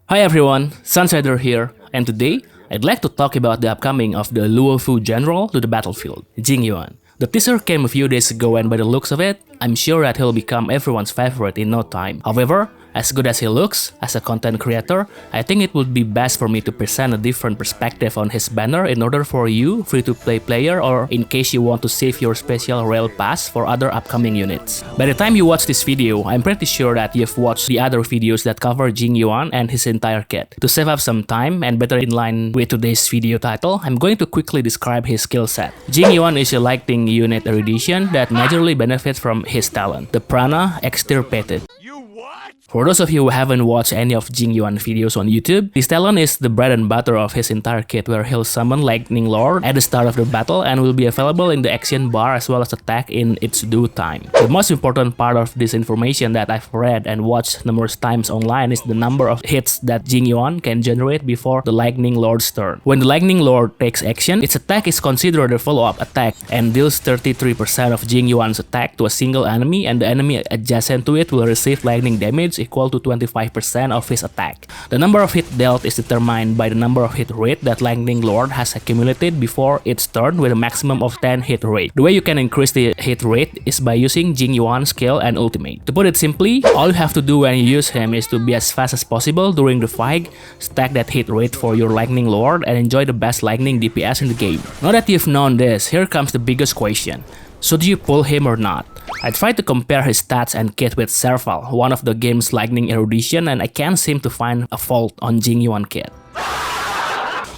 Hi everyone, Sunstrider here, and today I'd like to talk about the upcoming of the Luofu general to the battlefield, Jing Yuan. The teaser came a few days ago and by the looks of it, I'm sure that he'll become everyone's favorite in no time. However, as good as he looks, as a content creator, I think it would be best for me to present a different perspective on his banner in order for you, free-to-play player, or in case you want to save your special rail pass for other upcoming units. By the time you watch this video, I'm pretty sure that you've watched the other videos that cover Jing Yuan and his entire kit. To save up some time and better in line with today's video title, I'm going to quickly describe his skill set. Jing Yuan is a lightning unit Erudition that majorly benefits from his talent, the Prana Extirpated. For those of you who haven't watched any of Jing Yuan videos on YouTube, this talent is the bread and butter of his entire kit, where he'll summon Lightning Lord at the start of the battle and will be available in the action bar as well as attack in its due time. The most important part of this information that I've read and watched numerous times online is the number of hits that Jing Yuan can generate before the Lightning Lord's turn. When the Lightning Lord takes action, its attack is considered a follow-up attack and deals 33% of Jing Yuan's attack to a single enemy, and the enemy adjacent to it will receive lightning damage equal to 25% of his attack. The number of hit dealt is determined by the number of hit rate that Lightning Lord has accumulated before its turn, with a maximum of 10 hit rate. The way you can increase the hit rate is by using Jing Yuan's skill and ultimate. To put it simply, all you have to do when you use him is to be as fast as possible during the fight, stack that hit rate for your Lightning Lord, and enjoy the best lightning DPS in the game. Now that you've known this, here comes the biggest question. Should you pull him or not? I tried to compare his stats and kit with Serval, one of the game's lightning Erudition, and I can't seem to find a fault on Jing Yuan kit.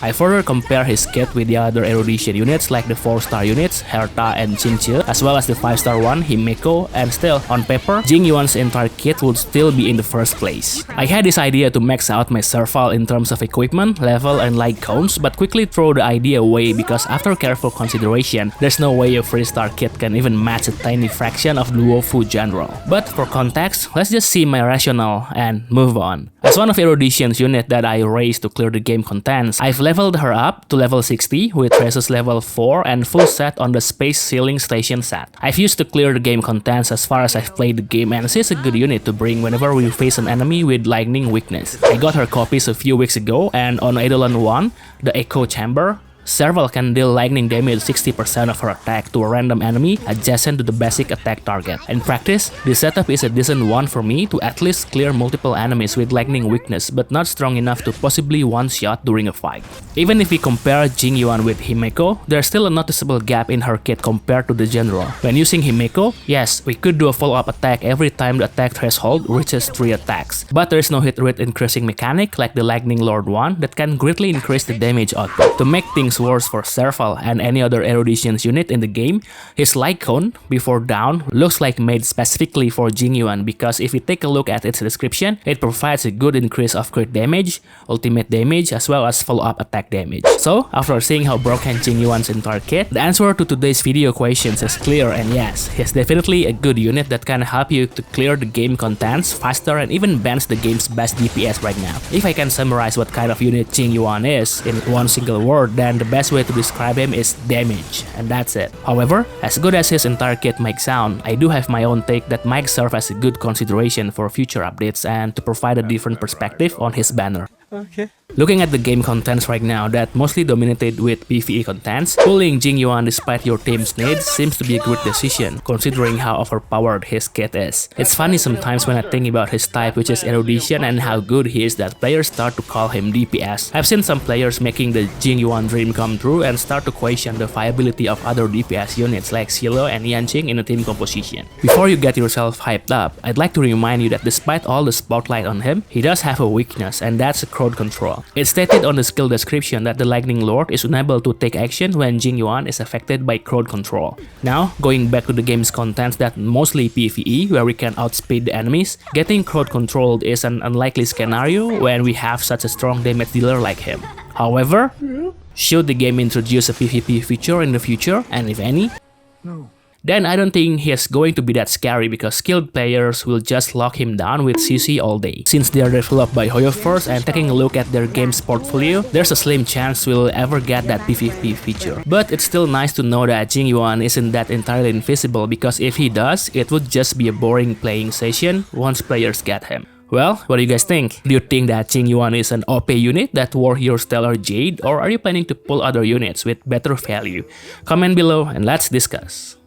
I further compare his kit with the other Erudition units like the 4-star units, Herta and Chinche, as well as the 5-star one, Himeko, and still, on paper, Jing Yuan's entire kit would still be in the first place. I had this idea to max out my Serval in terms of equipment, level, and light counts, but quickly throw the idea away because after careful consideration, there's no way a 3-star kit can even match a tiny fraction of the Luofu general. But for context, let's just see my rationale and move on. As one of Erudition's unit that I raised to clear the game contents, I've leveled her up to level 60 with Traces level 4 and full set on the Space Sealing Station set. I've used to clear the game contents as far as I've played the game, and she's a good unit to bring whenever we face an enemy with lightning weakness. I got her copies a few weeks ago, and on Eidolon 1, the Echo Chamber, Serval can deal lightning damage 60% of her attack to a random enemy adjacent to the basic attack target. In practice, this setup is a decent one for me to at least clear multiple enemies with lightning weakness, but not strong enough to possibly one-shot during a fight. Even if we compare Jing Yuan with Himeko, there's still a noticeable gap in her kit compared to the general. When using Himeko, yes, we could do a follow-up attack every time the attack threshold reaches 3 attacks, but there's no hit rate increasing mechanic like the Lightning Lord one that can greatly increase the damage output. To make things worse for Serval and any other Eruditions unit in the game, his light cone, before down, looks like made specifically for Jing Yuan, because if we take a look at its description, it provides a good increase of crit damage, ultimate damage, as well as follow-up attack damage. So, after seeing how broken Jing Yuan's entire kit, the answer to today's video questions is clear, and yes, he's definitely a good unit that can help you to clear the game contents faster and even bans the game's best DPS right now. If I can summarize what kind of unit Jing Yuan is in one single word, then the best way to describe him is damage, and that's it. However, as good as his entire kit might sound, I do have my own take that might serve as a good consideration for future updates and to provide a different perspective on his banner. Okay. Looking at the game contents right now that mostly dominated with PvE contents, pulling Jing Yuan despite your team's needs seems to be a good decision, considering how overpowered his kit is. It's funny sometimes when I think about his type, which is Erudition, and how good he is that players start to call him DPS. I've seen some players making the Jing Yuan dream come true and start to question the viability of other DPS units like Silo and Yanqing in a team composition. Before you get yourself hyped up, I'd like to remind you that despite all the spotlight on him, he does have a weakness, and that's crowd control. It's stated on the skill description that the Lightning Lord is unable to take action when Jing Yuan is affected by crowd control. Now, going back to the game's contents that mostly PvE, where we can outspeed the enemies, getting crowd controlled is an unlikely scenario when we have such a strong damage dealer like him. However, should the game introduce a PvP feature in the future, and if any? No. Then I don't think he's going to be that scary because skilled players will just lock him down with CC all day. Since they are developed by Hoyo first and taking a look at their game's portfolio, there's a slim chance we'll ever get that PvP feature. But it's still nice to know that Jing Yuan isn't that entirely invisible, because if he does, it would just be a boring playing session once players get him. Well, what do you guys think? Do you think that Jing Yuan is an OP unit that worth your stellar jade, or are you planning to pull other units with better value? Comment below and let's discuss.